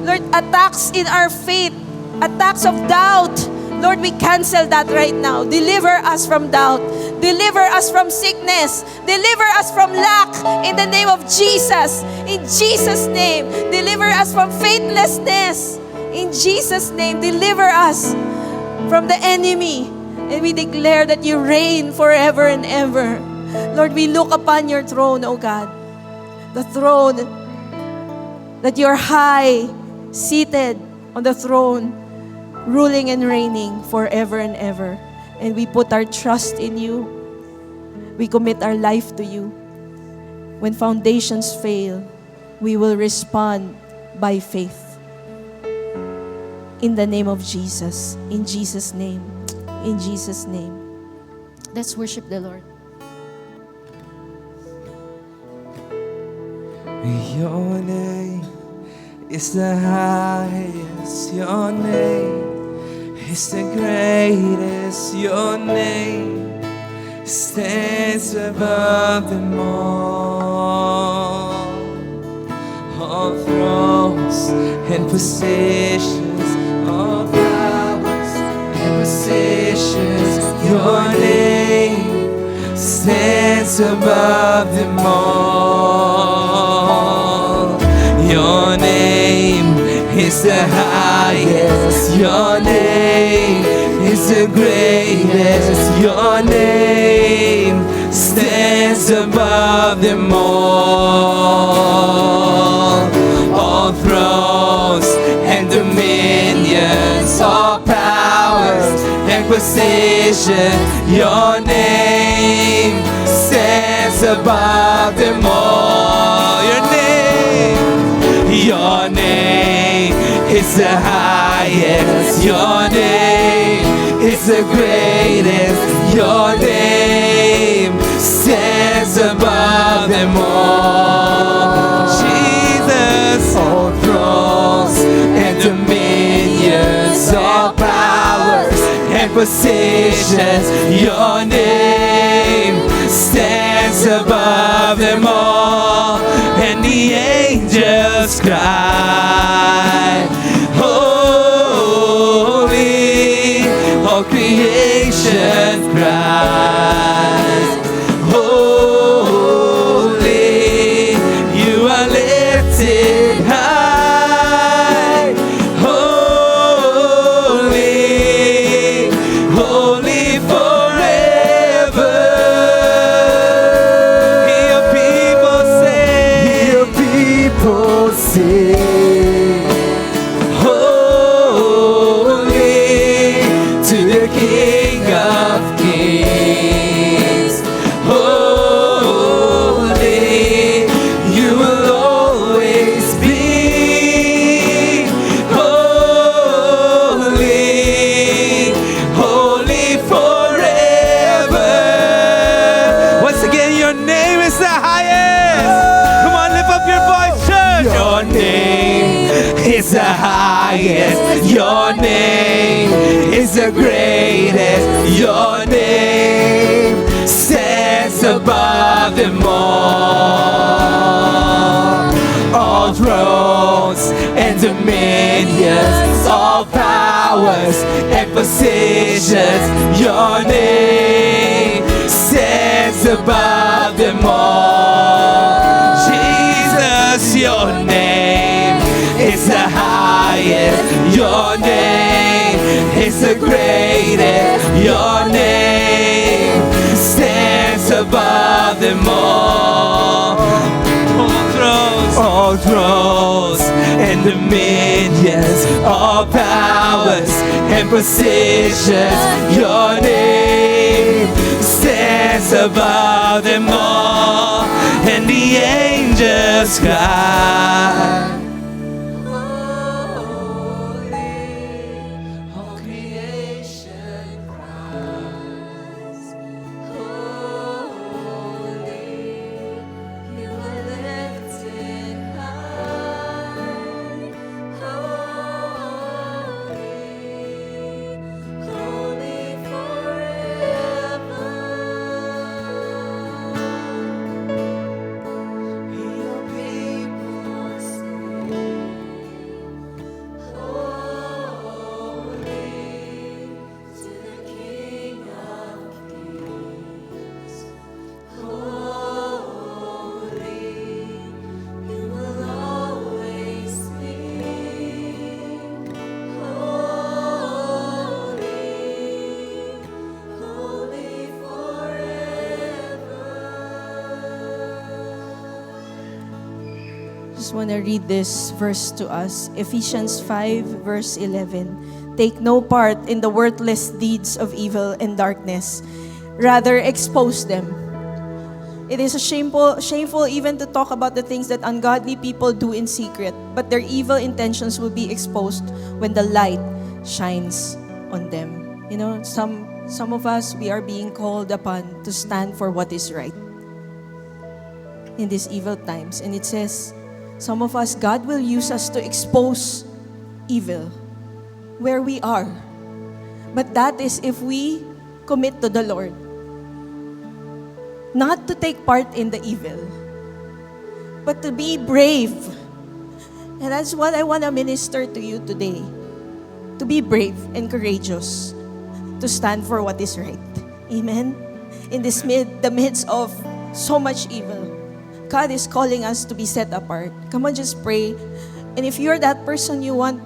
Lord, attacks in our faith, attacks of doubt, Lord, we cancel that right now. Deliver us from doubt. Deliver us from sickness. Deliver us from lack in the name of Jesus. In Jesus' name. Deliver us from faithlessness. In Jesus' name. Deliver us from the enemy. And we declare that you reign forever and ever. Lord, we look upon your throne, O God. The throne that you're high, seated on the throne, ruling and reigning forever and ever. And we put our trust in you. We commit our life to you. When foundations fail, we will respond by faith. In the name of Jesus. In Jesus' name. In Jesus' name. Let's worship the Lord. Your name is the highest. Your name is the greatest. Your name stands above them all. All thrones and positions, all powers and positions. Your name stands above them all. Your name is the highest. Your name is the greatest. Your name stands above them all. All thrones and dominions, all powers and positions. Your name stands above them all. Your name is the highest. Your name is the greatest. Your name stands above them all. Jesus, all thrones and dominions, all powers and positions. Your name stands above them all. And the angels cry, holy, all creation cries, holy, you are lifted high, holy, holy forever. Your people sing, holy to the King of Kings. Holy, you will always be. Holy, holy forever. Once again, your name is the highest. Come on, lift up your voice, church. Your name is the highest. Your name is the greatest. Your name stands above them all. All thrones and dominions, all powers and positions. Your name stands above them all. Jesus, Your name is the greatest. Your name stands above them all. All thrones and dominions, all powers and positions. Your name stands above them all, and the angels cry. All creation cries, holy, you are lifted high, holy forever. Your people sing, holy to the King of Kings. Holy, you will always be. Holy forever. Just want to read this verse to us. Ephesians 5 verse 11. Take no part in the worthless deeds of evil and darkness. Rather, expose them. It is shameful even to talk about the things that ungodly people do in secret, but their evil intentions will be exposed when the light shines on them. You know, some of us, we are being called upon to stand for what is right in these evil times. And it says, some of us, God will use us to expose evil where we are. But that is if we commit to the Lord. Not to take part in the evil, but to be brave. And that's what I want to minister to you today. To be brave and courageous. To stand for what is right. Amen? In the midst of so much evil, God is calling us to be set apart. Come on, just pray. And if you're that person, you want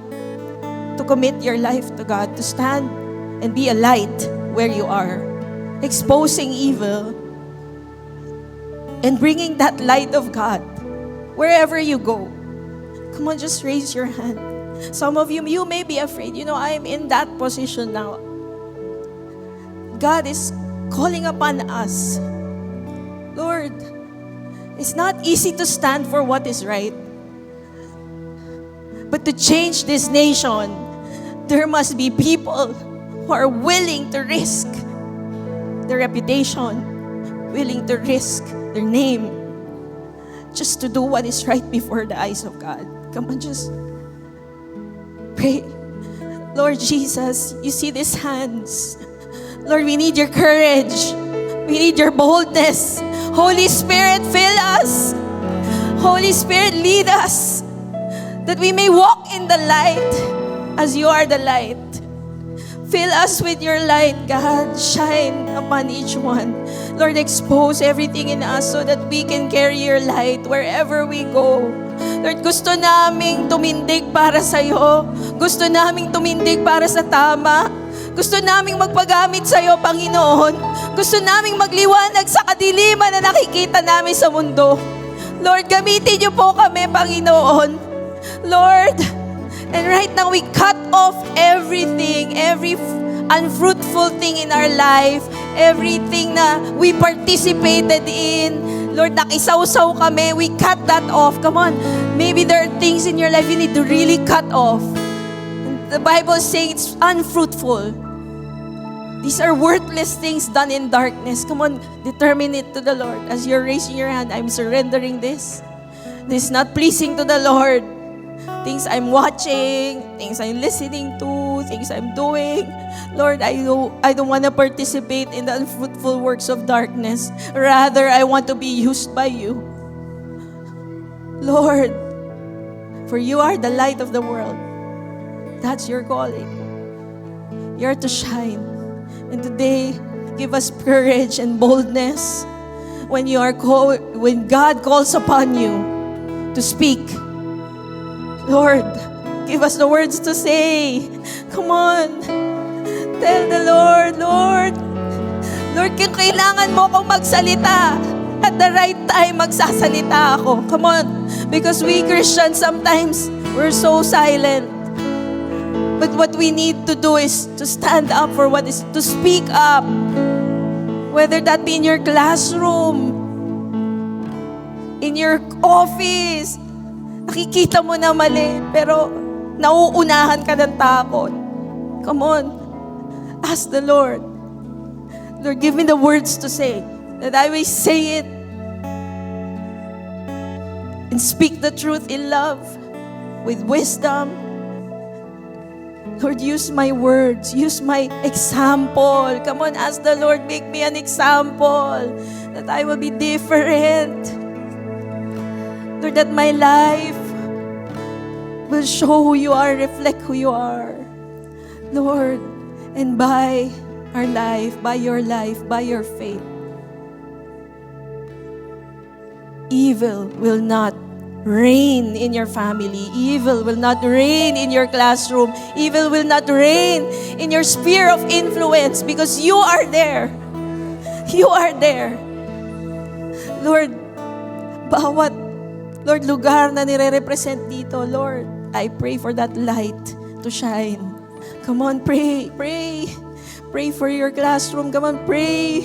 to commit your life to God, to stand and be a light where you are, exposing evil, and bringing that light of God wherever you go. Come on, just raise your hand. Some of you, you may be afraid. You know, I am in that position now. God is calling upon us. Lord, it's not easy to stand for what is right. But to change this nation, there must be people who are willing to risk their reputation, willing to risk their name, just to do what is right before the eyes of God. Come on, just pray. Lord Jesus, you see these hands. Lord, we need your courage. We need your boldness. Holy Spirit, fill us. Holy Spirit, lead us, that we may walk in the light as you are the light. Fill us with your light, God. Shine upon each one. Lord, expose everything in us so that we can carry your light wherever we go. Lord, gusto naming tumindig para sa'yo. Gusto naming tumindig para sa tama. Gusto naming magpagamit sa'yo, Panginoon. Gusto naming magliwanag sa kadiliman na nakikita namin sa mundo. Lord, gamitin niyo po kami, Panginoon. Lord, and right now we cut off everything, every unfruitful thing in our life, everything na we participated in. Lord, nakisawsaw kami, we cut that off. Come on, maybe there are things in your life you need to really cut off. The Bible is saying it's unfruitful. These are worthless things done in darkness. Come on, determine it to the Lord. As you're raising your hand, I'm surrendering this. This is not pleasing to the Lord. Things I'm watching, things I'm listening to, things I'm doing. Lord, I don't want to participate in the unfruitful works of darkness. Rather, I want to be used by you. Lord, for you are the light of the world. That's your calling. You're to shine. And today, give us courage and boldness when God calls upon you to speak. Lord, Give us the words to say. Come on. Tell the Lord, Lord, kung kailangan mo akong magsalita, at the right time, magsasalita ako. Come on. Because we Christians, sometimes, we're so silent. But what we need to do is to stand up for what is, to speak up. Whether that be in your classroom, in your office, nakikita mo na mali, pero nauunahan ka ng takot. Come on. Ask the Lord. Lord, give me the words to say, that I may say it and speak the truth in love, with wisdom. Lord, use my words, use my example. Come on, ask the Lord, make me an example, that I will be different. Lord, that my life will show who you are, reflect who you are. Lord, and by our life, by your faith, evil will not reign in your family. Evil will not reign in your classroom. Evil will not reign in your sphere of influence because you are there. You are there. Lord, bawat lugar na nire-represent dito, Lord, I pray for that light to shine. Come on, pray. Pray for your classroom. Come on, pray.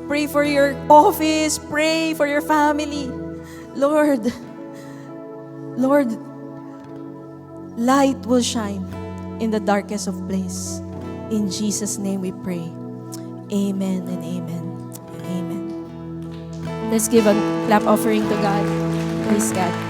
Pray for your office. Pray for your family. Lord, light will shine in the darkest of place. In Jesus' name we pray. Amen and amen. Amen. Let's give a clap offering to God. Praise God.